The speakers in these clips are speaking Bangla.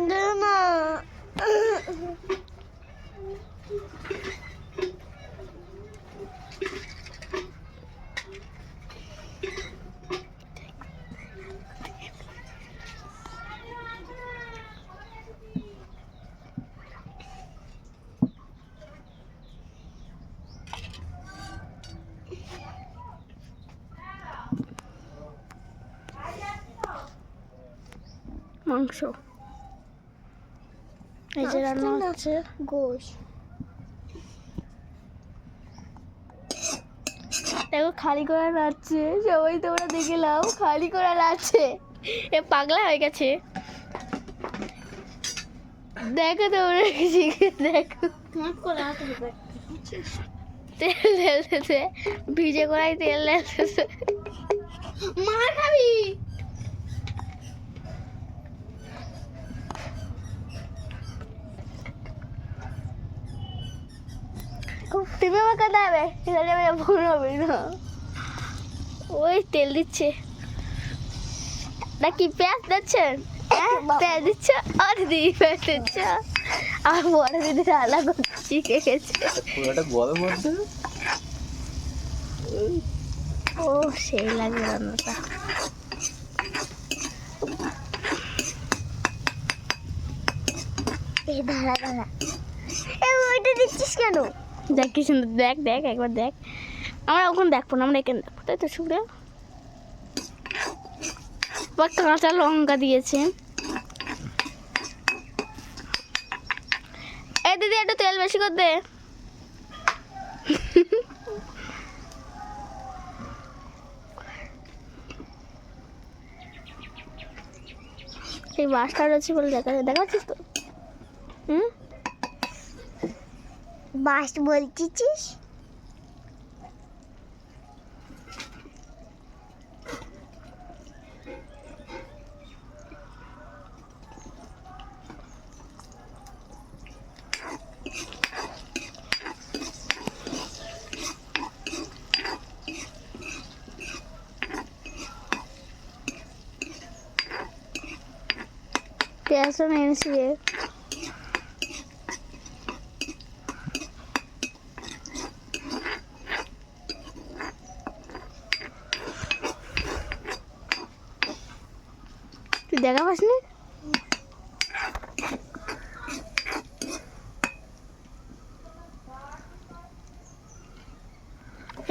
না মাংস এই যে রান্না হচ্ছে গোশ। দেখো খালি করা নাচছে, সবাই তোমরা দেখে নাও, খালি করা নাচছে, এ পাগলা হয়ে গেছে। দেখো তোমরা দেখো তেল ঢেলতেছে, ভিজে করাই তেল ঢেলতেছে। মার খাবি। টিপে মাখাতে হবে, ভুল হবে না। ওই তেল দিচ্ছে নাকি পেঁয়াজ দিচ্ছেন? পেঁয়াজ দিচ্ছ, আর দিদি পেঁয়াজ দিচ্ছ, আর বড় দিদি রান্না করতে শিখে গেছে। ও সেই লাগে রান্নাটা। দাঁড়া দাঁড়া, ওইটা দিচ্ছিস কেন? দেখ কি সুন্দর, দেখ দেখ একবার দেখ। আমরা ওখানে দেখবো না, আমরা এখানে দেখবো, তাই তো শুক্রে। বা কাঁচা লঙ্কা দিয়েছে। এই দিদি একটু তেল বেশি করে দে। এই বাসটা রয়েছে বলে দেখা যাচ্ছিস তো? হুম, বাস বলছিস? পেঁয়াজটা নিয়ে এনেছি। তুই দেখা পাসনি?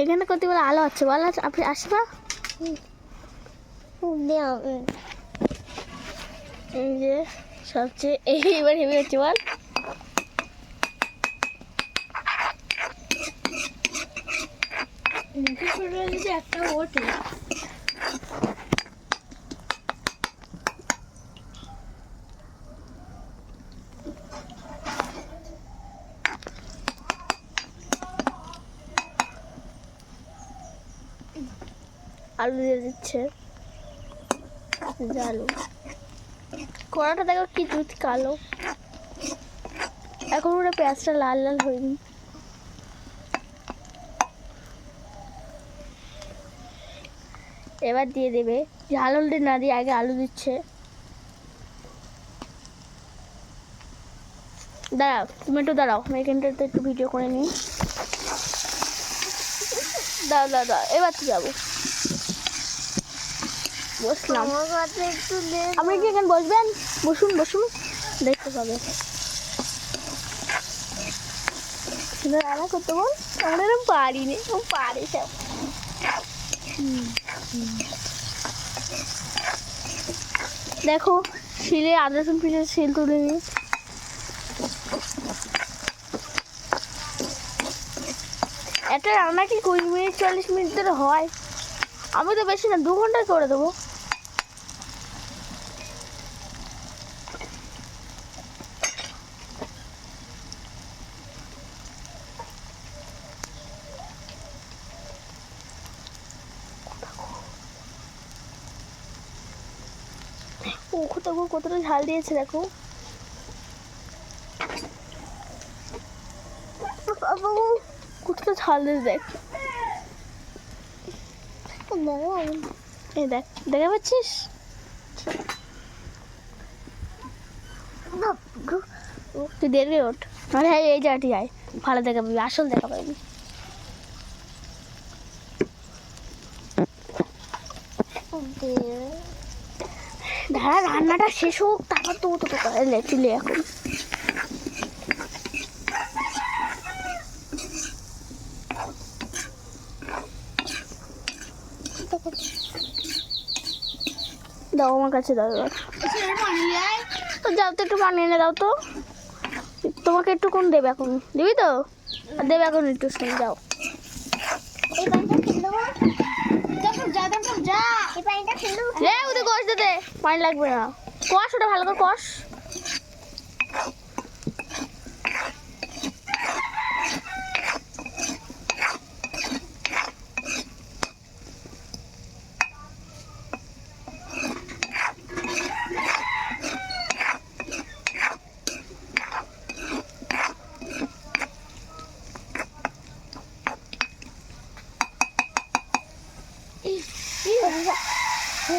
এখানে কতগুলো আলো আছে বল, আপনি আসবা। এই যে সবচেয়ে এইবার হেভি হচ্ছে বল। একটা ওঠে আলু দিয়ে দিচ্ছে, আলু কড়াটা দেখো কি দুধ কালো, এখন ওরা পেঁয়াজটা লাল লাল হয়নি। এবার দিয়ে দেবে, ঝাল হলদি না দিয়ে আগে আলু দিচ্ছে। দাঁড়াও তুমি একটু দাঁড়াও, আমি এখানটাতে একটু ভিডিও করে নিই। দাও দাও দাও, এবার তো যাবো। বসলাম, আপনি কি এখানে বসবেন? বসুন বসুন, দেখতে পাবে। রান্না করতে বল, আমরা এরকম পারিনি, ও পারে সব। দেখো শিলে আদা রসুন পিঁয়াজ শিল তুলে নিই। একটা রান্না কি 20 মিনিট 40 মিনিট ধরে হয়? আমি তো বেশি না 2 ঘন্টায় করে দেবো। ও কতটা ঝাল দিয়েছে দেখো। কতটা ঝাল দিয়েছে দেখ। এই দেখ, দেখা পাচ্ছিস? তুই দেখবি ওঠ, মানে হ্যাঁ এই জায়গাটি যায়, ভালো দেখাবি, আসল দেখাবি। দাঁড়া রান্নাটা শেষ হোক, তারপর তো তো তুলে এখন। দাও আমার কাছে, দাও এবার। তো যাও তো একটু পানি এনে দাও তো, তোমাকে একটু কোন দেবে এখন, দিবি তো? আর দেবে এখন একটু, শুনে যাও। ওদের কষ দে, পানি লাগবে না, কষ ওটা ভালো করে কষ।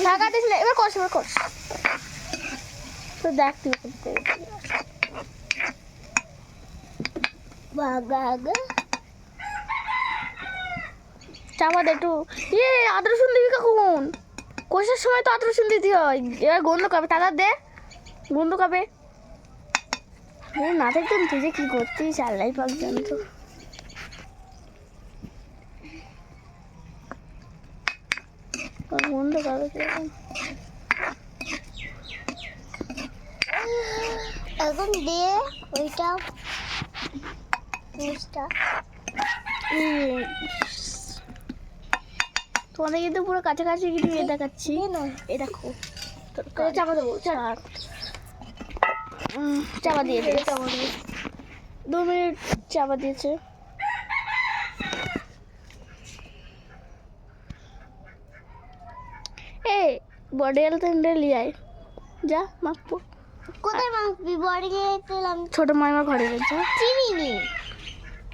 ঢাকা দিয়েছিলে, এবার কষ, এবার কষ। তো দেখ তুই চাপা দে একটু। আদা রসুন দিবি কখন? কষার সময় তো আদা রসুন দিতে হয়, এবার গন্ধ খাবে, টাকা দে, গন্ধ খাবে। না দেখতাম তুই যে কি করতিস, আল্লাহ পাক জানতো। গন্ধ খাবে এখন দিয়ে ওইটা তোমাদের কিন্তু পুরো কাছাকাছি কিন্তু এ দেখাচ্ছি, এ দেখো। চাপা দেবো, চাপা দিয়ে 2 মিনিট চাপা দিয়েছে। এ বডি তেল নিয়ে আয়, যা মাখবো। কোথায় মাখবি? বড়ি তেলাম ছোট মাইমার ঘরে গেছে, চিনি নি।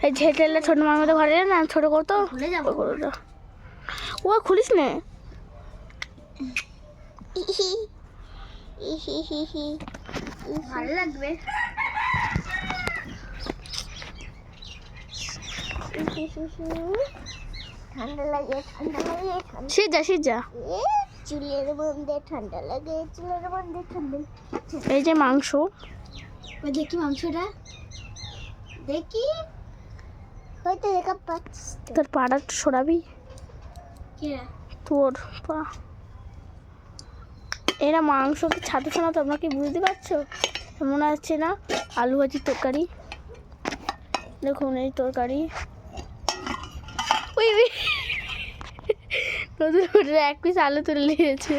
এই ঝেটেলে ছোট মাইমাদের ঘরে না, ছোট করতো ভুলে যাবো। ও খুলিস নে, ভালো লাগবে। ঠান্ডা লাগে, ঠান্ডা লাগে, সিজা সিজা। চুলের মধ্যে ঠান্ডা লাগে, চুলের মধ্যে ঠান্ডা। এই যে মাংস, দেখি মাংসটা, দেখি হয়তো দেখা পাচ্ছিস। তোর পাটা সরাবি, তোর পা। এরা মাংস কি ছাড়ছে না, তোমরা কি বুঝতে পারছো? মনে হচ্ছে না আলু ভাজির তরকারি, দেখুন এই তরকারি। ওই নতুন করে 1 পিস আলু তুলে নিয়েছে।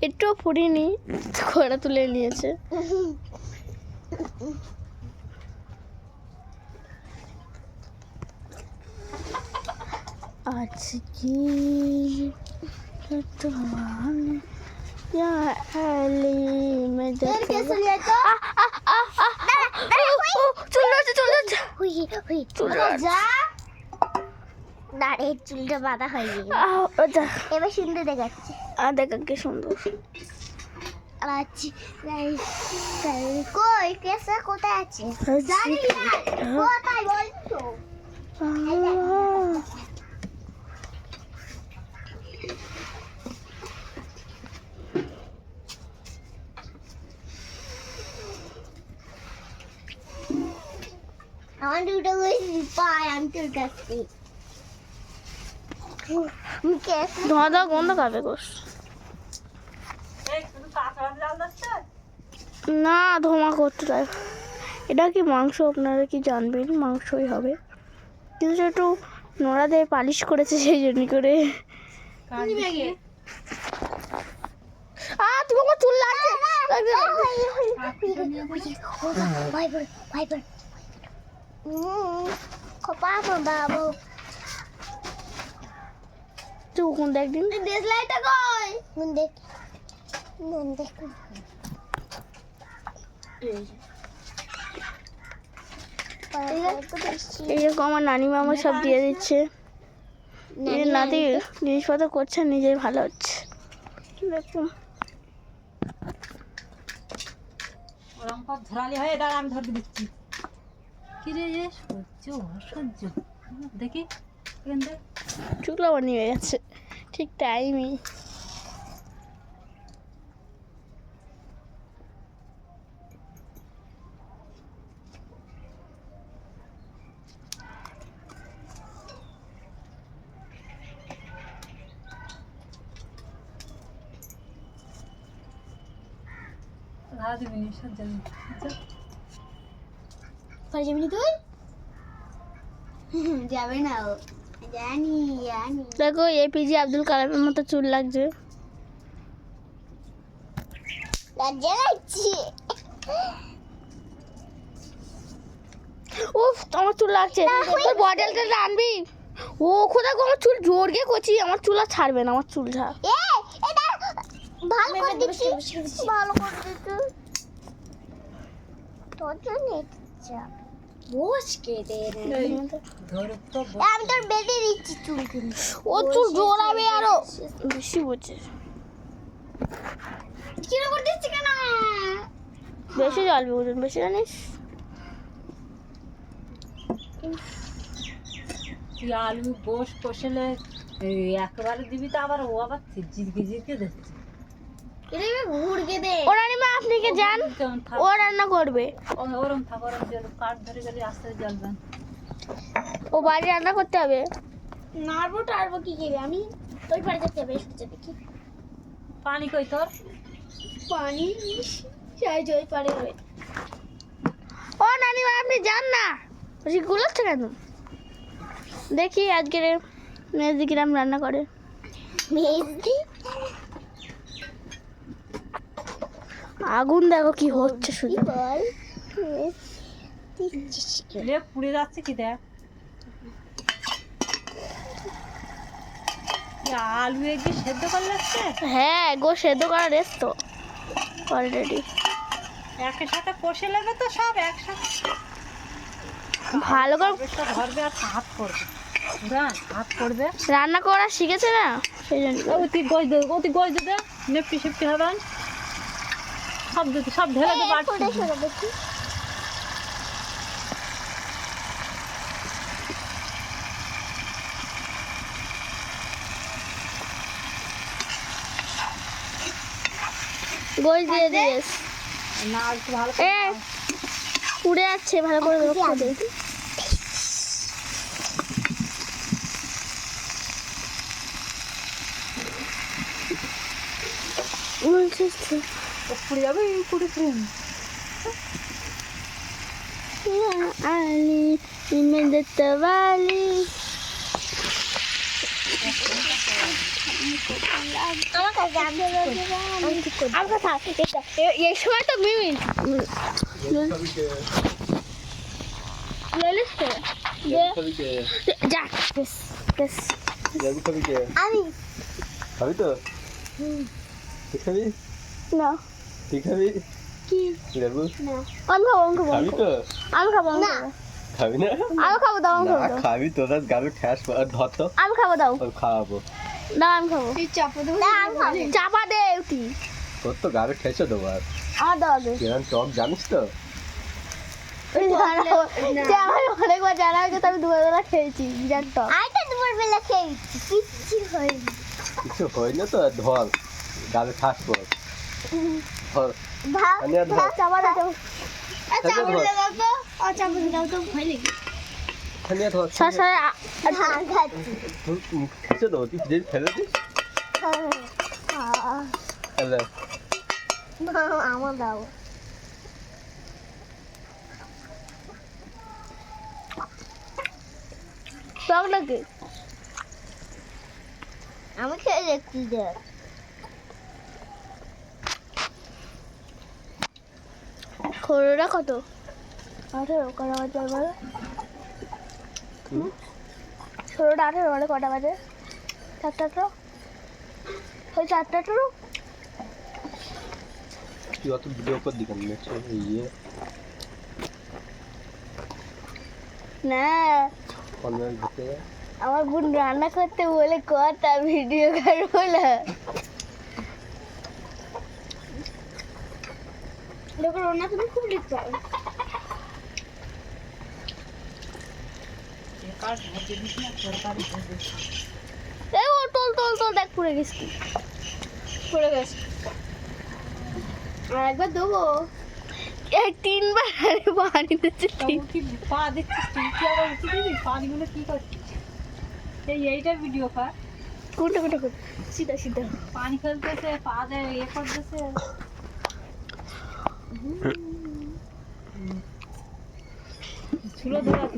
একটু ফুরিনি, খোড়া তুলে নিয়েছে। আজকে চুলটা বাঁধা হয়ে গেল, এবার সুন্দর দেখাচ্ছে। দেখা কি সুন্দর। কই কেসা কোথায় আছে? জানি না কোথায় বলছো? আমার দুটো পায়, আমি তোর কাছে ধোঁয়া দাও, গন্ধ খাবে গোস। না ধোঁয়া করতে চাই। এটা কি মাংস, আপনারা কি জানবেন? মাংসই হবে, কিন্তু একটু নোড়া দিয়ে পালিশ করেছে সেই জন্য করে। তুমি আমার চুল লাগছে। বাবু তুই কোন একদিন দেশলাইটা কই? মন দেখ, মন দেখ। এইরকম আমার নানিমা আমার সব দিয়ে দিচ্ছে। এই নাতি জিনিসপত্র করছে, নিজেই ভালো হচ্ছে। দেখুন ওরকম পর ধরালি হয়ে দাঁড়া, আমি ধরতে দিচ্ছি। কি রে এ সহ্য অসহ্য, দেখি এখান থেকে চুকলা বানিয়ে গেছে ঠিক টাইমই। ধরা দিবি নি, সহ্য নেই। যাবি তুই? যাবে না ও, জানি জানি। দেখো এপিজে আব্দুল কালামের মতো চুল লাগছে। লজ্জা লাগছে। উফ আমার চুল লাগছে। তোর বটলটা আনবি? ও খোদা গো, আমার চুল জোর গিয়ে করছি, আমার চুল আর ছাড়বে না, আমার চুল ছাড়। এটা ভালো করে দিচ্ছি, ভালো করে দিচ্ছি। তোর জন্য বসকে দে রে। ধরে তো আমি তোর বেঁধে দিচ্ছি চুল কিন্তু। ও চুল জোড়াবে আরো বেশি বলছে। কিরকম করে দিচ্ছি কেন? বেশি জ্বলবে, ওজন বেশি জানিস। তুই আলু গোশ কষলে একবারে দিবি, তো আবার ও আবার জিরকে জিরকে দিচ্ছে। এটা ঘুরকে দে। ও রানিমা আপনি কি যান, যেমন থাক, ও রান্না করবে। ওরম থাক, ওরম জল কাঠ ধরে গেলে আস্তে আস্তে জ্বলবেন। ও বাড়ি রান্না করতে হবে। নাড়বো টাড়বো কি করবে? আমি ওই পারে যেতে হবে, এসে দেখি পানি কই তোর? পানি চাই ওই পারে হবে। ও নানিমা আপনি যান না, বেশি গুলোচ্ছে কেন? দেখি আজকে মেজদি কিরাম রান্না করে। মেহেদি আগুন দেখো কি হচ্ছে শুধু। বল লে পুড়ে যাচ্ছে কি দেখ। আলু একদিন সেদ্ধ করে লাগছে, হ্যাঁ গো, সেদ্ধ করা রেস তো অলরেডি। একের সাথে কষে নেবে তো সব একসাথে ভালো করে সব ধরবে আর হাত পড়বে, উড়ান হাত পড়বে। রান্না করা শিখেছে না, সেই জন্য। অতি গজ দে, অতি গজ দে, নেপটি সেপটি হবেন সব দিতে, সব ঢেলে দেবো। আর ফোটা সরা দেখি। গোল দিয়ে দিয়েস। না একটু ভালো এ উড়ে যাচ্ছে, ভালো করে লক্ষ্য দে। বলছিস তো পুড়ে যাবে, পুড়ে পুড়ে আলি ইমেদিতে বালি। আমার কাছে আমি আমার থাক, এই সময় তো মিমিন ললিস তো যা বেশ বেশ। আমি খাবি তো? তুই খাবি? না তুই খাবি? কি লেবু না আমি খাবো, আমি খাবো, খাবি তো? আমি খাবো, আমি না। খাবো, খাবি না? আমি খাবো, দাও আমি না খাবো, দাও খাবি তো, গাড়ি ঠ্যাস ধর তো, আমি খাবো, দাও ওর খাওয়াবো। দাও আমি খাবো। তুই চাপা দেবো। না আমি খাবো। চাপা দে উঠি, তোর তো গাড়ি ঠেসে দেবো। আর আমার দাও আগে। কিরম টক জানিস তো? আমার অনেকবার জানা হয়েছে, আমি দুবেলা খেয়েছি বিরাট টক। আরেকটা দুপুর বেলা খেয়েছি, কিচ্ছু হয়নি। কিছু হয় না তো, ধর গাড়ি ঠাস কর, ধর ভাত আমি আর ধর চাপা দে তো। চাপা দিলে দাও তো, চাপা দিলে দাও তো, ভয় লাগে। খানিয়া ধর শাশায় ধান খাচ্ছি। ঠেসে দেবো, তুই যদি ফেলে দিস তাহলে আমার দাও। টক লাগে। আমি খেয়ে দেখছি দেখ। খরোটা কত? 18 কটা বাজে বলো? 16টা 18 বলে কটা বাজে? 4টা তো ওই 4টা তো। তুই অত ভিডিও কর দিকে ইয়ে না কনভেন্ট ঘুরতে যায়। আমার বোন রান্না করতে বলে কথা ভিডিও করবো না। দেখো রান্না তুমি খুব লিখতে পারো। এবার ভেজে দিস না, তরকারি ভেজে দিস। এই ও তোল তোল তোল দেখ পুড়ে গেছি, পুড়ে গেছে। আর একবার দেবো এই 3 বার আরে পানি দিচ্ছি। তবু কি পা দিচ্ছিস তুই? কি আবার উঠে দিবি? পানিগুলো কি করছিস? এইটা ভিডিও কর। কোনটা কোনটা কোনটা সিধা সিধা পানি ফেলতেছে, পা দেয় ইয়ে করতেছে। ছুলো ধরা কি